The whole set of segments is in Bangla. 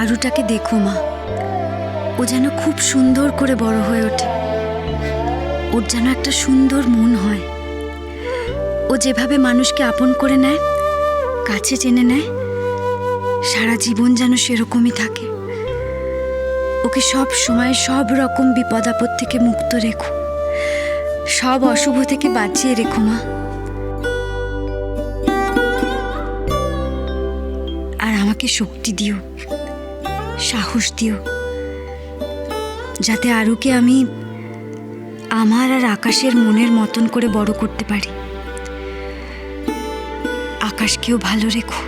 আরুটাকে দেখো মা, ও যেন খুব সুন্দর করে বড় হয়ে ওঠে। ওর যেন একটা সুন্দর মন হয়। ও যেভাবে মানুষকে আপন করে নেয়, কাছে টেনে নেয়, সারা জীবন যেন সেরকমই থাকে। ওকে সব সময় সব রকম বিপদ আপদ থেকে মুক্ত রেখো, সব অশুভ থেকে বাঁচিয়ে রেখো মা। আর আমাকে শক্তি দিও, সাহস দিও, যাতে আরুকে আমি আমার আর আকাশের মনের মতন করে বড় করতে পারি। আকাশকেও ভালো রেখো।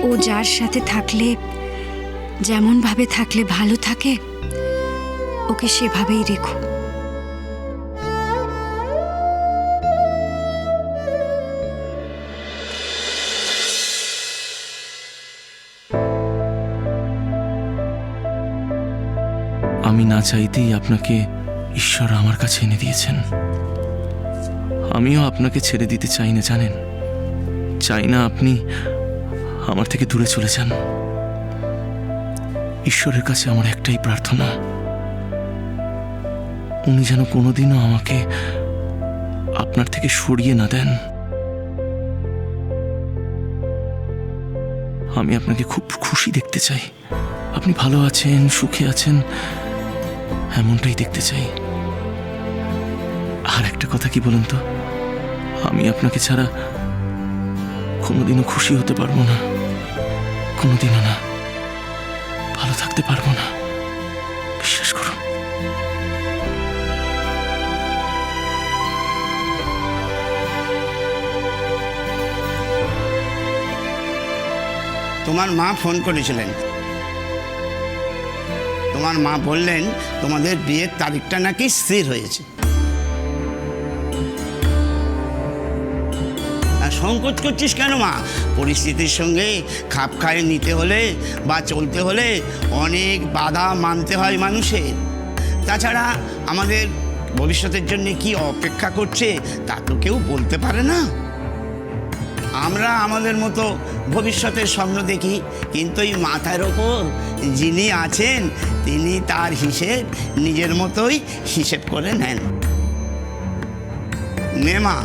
ও যার সাথে থাকলে, যেমন ভাবে থাকলে ভালো থাকে, ওকে সেভাবেই রেখো। আমি না চাইতেই আপনাকে ঈশ্বর আমার কাছে এনে দিয়েছেন। আমিও আপনাকে ছেড়ে দিতে চাই না, জানেন। চাই না আপনি আমার থেকে দূরে চলে যান। ঈশ্বরের কাছে আমার একটাই প্রার্থনা, উনি যেন কোনোদিনও আমাকে আপনার থেকে সরিয়ে না দেন। আমি আপনাকে খুব খুশি দেখতে চাই। আপনি ভালো আছেন, সুখে আছেন, এমনটাই দেখতে চাই। আর একটা কথা কি বলুন তো, আমি আপনাকে ছাড়া কোনোদিনও খুশি হতে পারবো না, কোনোদিনও না, ভালো থাকতে পারবো না, বিশ্বাস করুন। তোমার মা ফোন করেছিলেন। তোমার মা বললেন তোমাদের বিয়ের তারিখটা নাকি স্থির হয়েছে। আর সংকোচ করছিস কেন মা? পরিস্থিতির সঙ্গে খাপ খাইয়ে নিতে হলে বা চলতে হলে অনেক বাধা মানতে হয় মানুষের। তাছাড়া আমাদের ভবিষ্যতের জন্য কি অপেক্ষা করছে তা তো কেউ বলতে পারে না। আমরা আমাদের মতো ভবিষ্যতের স্বপ্ন দেখি, কিন্তু এই মাথার ওপর যিনি আছেন তিনি তার হিসেব নিজের মতোই হিসেব করে নেন। নে মা,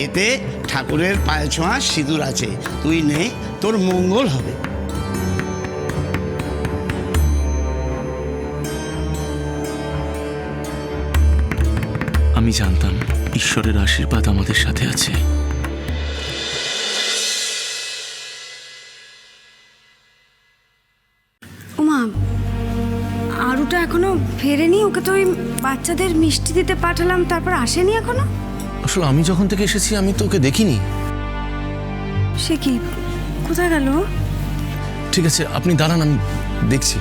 এতে ঠাকুরের পায়ে ছোঁয়া সিঁদুর আছে, তুই নে, তোর মঙ্গল হবে। আমি জানতাম ঈশ্বরের আশীর্বাদ আমাদের সাথে আছে। ওমা, আরুটা এখনো ফেরেনি? ওকে তো ওই বাচ্চাদের মিষ্টি দিতে পাঠালাম, তারপর আসেনি এখনো। আসলে আমি যখন থেকে এসেছি আমি তো ওকে দেখিনি। সে কি, কোথায় গেল? ঠিক আছে, আপনি দাঁড়ান, আমি দেখছি।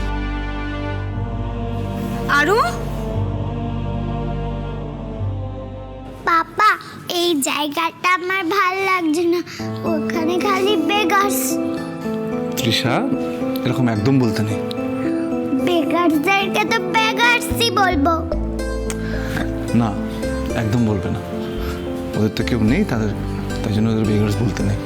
আরু, পাপা, এই জায়গাটা আমার ভাল লাগছে না, ওখানে খালি বেগার্স। তৃষা, এরকম একদম বলতে নেই। বেগার্সদেরকে তো বেগার্সই বলবো। না, একদম বলবে না। ওদের তো কেউ নেই, তাই জন্য ওদের বেগার্স বলতে নেই।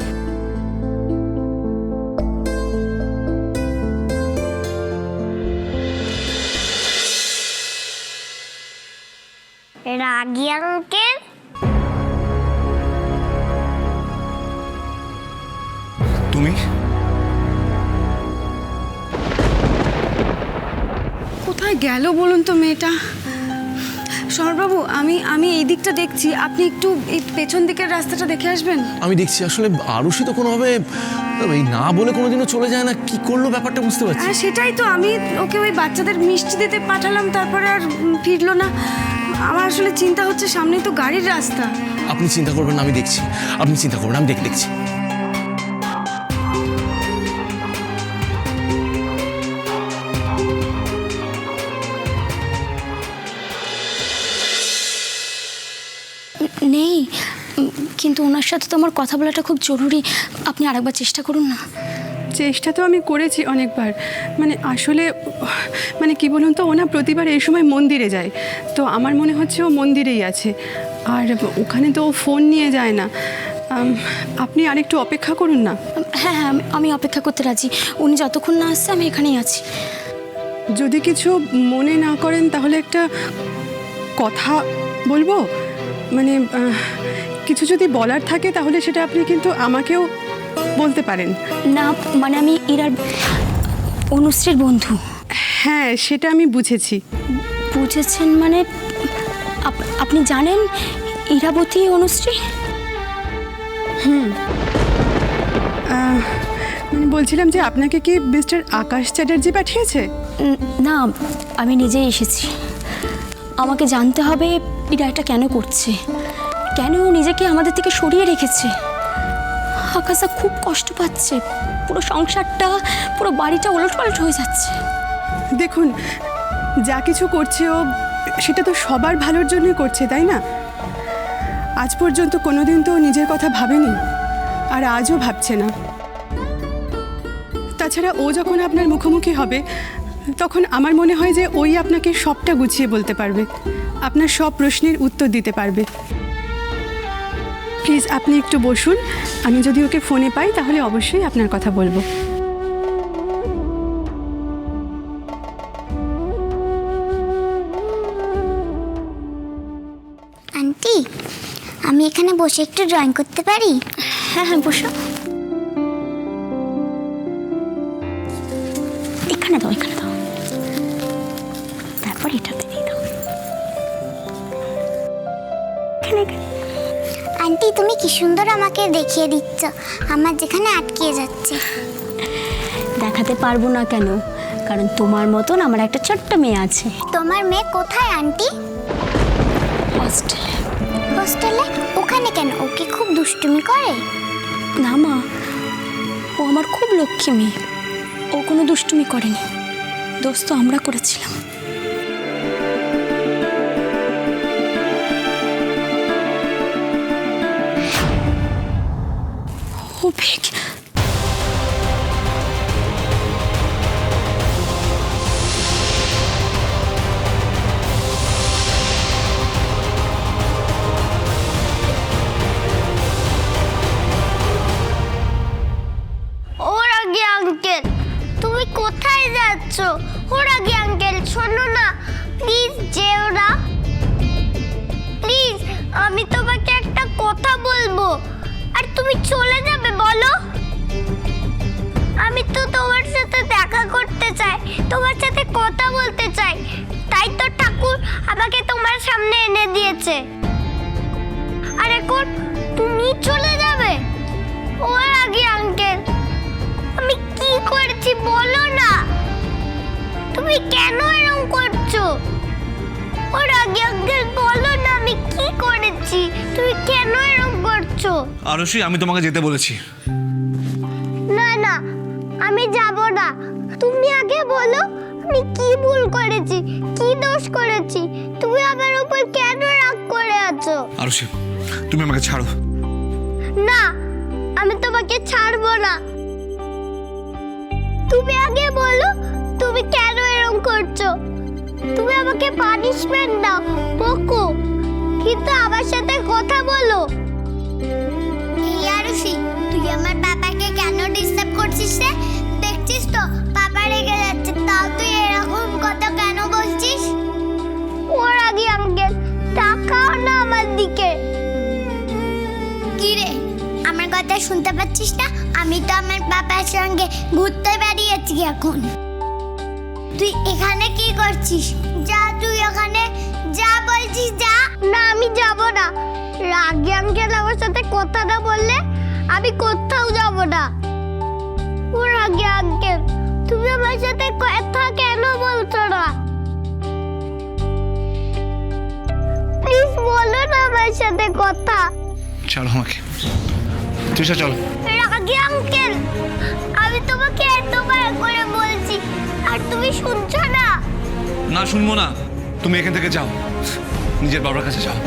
রাগী আঙ্কেল, তুমি কোথায় গেল বলুন তো মেয়েটা? শরৎবাবু, আমি এই দিকটা দেখছি, আপনি একটু এই পেছন দিকের রাস্তাটা দেখে আসবেন। আমি দেখছি। আসলে আরুষি তো কোনোভাবে এই না বলে কোনোদিনও চলে যায় না, কি করলো ব্যাপারটা বুঝতে পারছি। হ্যাঁ, সেটাই তো, আমি ওকে ওই বাচ্চাদের মিষ্টি দিতে পাঠালাম, তারপরে আর ফিরলো না। আমার আসলে চিন্তা হচ্ছে, সামনেই তো গাড়ির রাস্তা। আপনি চিন্তা করবেন না, আমি দেখছি। আপনি চিন্তা করবেন, আমি দেখছি। নেই, কিন্তু ওনার সাথে তো আমার কথা বলাটা খুব জরুরি। আপনি আরেকবার চেষ্টা করুন না। চেষ্টা তো আমি করেছি অনেকবার, আসলে কি বলুন তো, ওনা প্রতিবার এই সময় মন্দিরে যায়, তো আমার মনে হচ্ছে ও মন্দিরেই আছে। আর ওখানে তো ও ফোন নিয়ে যায় না, আপনি আরেকটু অপেক্ষা করুন না। হ্যাঁ হ্যাঁ, আমি অপেক্ষা করতে রাজি। উনি যতক্ষণ না আসছে আমি এখানেই আছি। যদি কিছু মনে না করেন তাহলে একটা কথা বলবো, মানে কিছু যদি বলার থাকে তাহলে সেটা আপনি কিন্তু আমাকেও বলতে পারেন। না মানে আমি ইরার অনুশ্রীর বন্ধু। হ্যাঁ, সেটা আমি বুঝেছি। বুঝেছেন মানে আপনি জানেন ইরাবতী অনুশ্রী? বলছিলাম যে আপনাকে কি মিস্টার আকাশ চ্যাটার্জি পাঠিয়েছে? না, আমি নিজেই এসেছি। আমাকে জানতে হবে ইরা এটা কেন করছে, কেন ও নিজেকে আমাদের থেকে সরিয়ে রেখেছে। আকাশা খুব কষ্ট পাচ্ছে, পুরো সংসারটা পুরো বাড়িটা ওলটপালট হয়ে যাচ্ছে। দেখুন, যা কিছু করছে ও সেটা তো সবার ভালোর জন্যই করছে, তাই না? আজ পর্যন্ত কোনোদিন তো ও নিজের কথা ভাবেনি, আর আজও ভাবছে না। তাছাড়া ও যখন আপনার মুখোমুখি হবে তখন আমার মনে হয় যে ওই আপনাকে সবটা গুছিয়ে বলতে পারবে, আপনার সব প্রশ্নের উত্তর দিতে পারবে। প্লিজ আপনি একটু বসুন, আমি যদি ওকে ফোনে পাই তাহলে অবশ্যই আপনার কথা বলবো। আন্টি, আমি এখানে বসে একটু ড্রয়িং করতে পারি? হ্যাঁ হ্যাঁ, বসো। এখানে দাও, এখানে দাও, তারপর এটাতে দিয়ে দাও। এখানে এখানে। আন্টি, তুমি কি সুন্দর আমাকে দেখিয়ে দিচ্ছ, আমার যেখানে আটকে যাচ্ছে। দেখাতে পারবো না কেন, কারণ তোমার মতন আমার একটা ছোট্ট মেয়ে আছে। তোমার মেয়ে কোথায় আন্টি? হস্টেলে। হোস্টেলে? ওখানে কেন? ও কি খুব দুষ্টুমি করে? না মা, ও আমার খুব লক্ষ্মী মেয়ে, ও কোনো দুষ্টুমি করেনি। দোষ তো আমরা করেছিলাম। অভিক, ওর আগে আঙ্কেল, তুমি কোথায় যাচ্ছ? ওর আগে আঙ্কেল, শোনো না, প্লিজ যেও না। প্লিজ, আমি তোমাকে একটা কথা বলবো, আর তুমি চলে যাবে বলো? আমি তো তোমার সাথে দেখা করতে চাই, তোমার সাথে কথা বলতে চাই, তাই তো ঠাকুর আমাকে তোমার সামনে এনে দিয়েছে। আর এখন তুমি চলে যাবে? ওর আগে আঙ্কেল, আমি কি করেছি বলো না? তুমি কেন এরকম করছো? ওর আগে আঙ্কেল বলো না, আমি কি করেছি? তুমি কেন এরকম করছো? আরুষি, আমি তোমাকে যেতে বলেছি। না না, আমি যাব না। তুমি আগে বলো আমি কি ভুল করেছি, কি দোষ করেছি? তুমি আমার উপর কেন রাগ করে আছো? আরুষি, তুমি আমাকে ছাড়ো। না, আমি তোমাকে ছাড়বো না। তুমি আগে বলো তুমি কেন এরকম করছো? তুমি আমাকে পানিশমেন্ট দাও, বকো, কিন্তু আমার সাথে কথা বলো। ইয়ারুষি, তুই আমার বাবাকে কেন ডিস্টার্ব করছিস রে? দেখছিস তো বাবা রেগে যাচ্ছে, তাও তুই এরকম কথা কেন বলছিস? ওর আগে আঙ্কেল, তাকাও না আমার দিকে। কি রে, আমার কথা শুনতে পাচ্ছিস না? আমি তো আমার বাবার সঙ্গে ঘুরতে বেরিয়েছি এখন। তুই এখানে কি করছিস? যা, তুই ওখানে যা বলছিস যা। না, আমি যাব না। রাগি আঙ্কেল আমার সাথে কথা না বললে আমি কোথাও যাব না। ও রাগি আঙ্কেল, তুমি আমার সাথে কথা কেন বলছো না? প্লিজ বলো না আমার সাথে কথা। চলো আমাকে, তৃষা চলো। রাগি আঙ্কেল, আমি তোমাকে এতবার করে বলছি আর তুমি শুনছো না। না, শুনবো না। তুমি এখান থেকে যাও, নিজের বাবার কাছে যাও।